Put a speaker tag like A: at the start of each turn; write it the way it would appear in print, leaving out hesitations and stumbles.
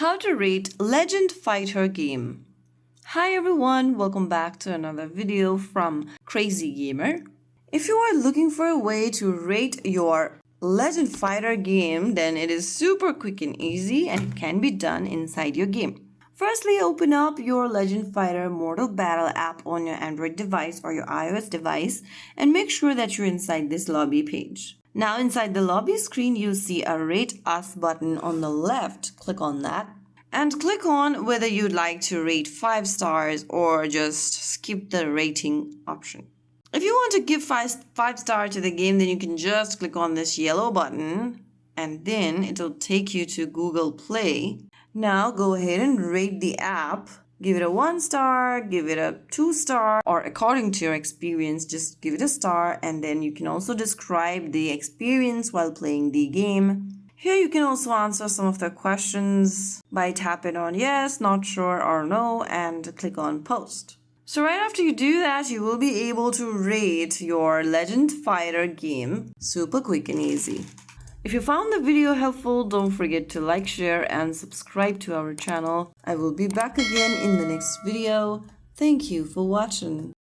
A: How to rate Legend Fighter game. Hi everyone, welcome back to another video from Crazy Gamer. If you are looking for a way to rate your Legend Fighter game, then it is super quick and easy and it can be done inside your game. Firstly, open up your Legend Fighter Mortal Battle app on your Android device or your iOS device and make sure that you're inside this lobby page. Now inside the lobby screen, you see a Rate Us button on the left. Click on that. And click on whether you'd like to rate 5 stars or just skip the rating option. If you want to give 5 stars to the game, then you can just click on this yellow button and then it'll take you to Google Play. Now go ahead and rate the app. Give it a 1 star, give it a 2 star, or according to your experience, just give it a star. And then you can also describe the experience while playing the game. Here you can also answer some of the questions by tapping on yes, not sure, or no, and click on post. So right after you do that, you will be able to rate your Legend Fighter game super quick and easy. If you found the video helpful, don't forget to like, share, and subscribe to our channel. I will be back again in the next video. Thank you for watching.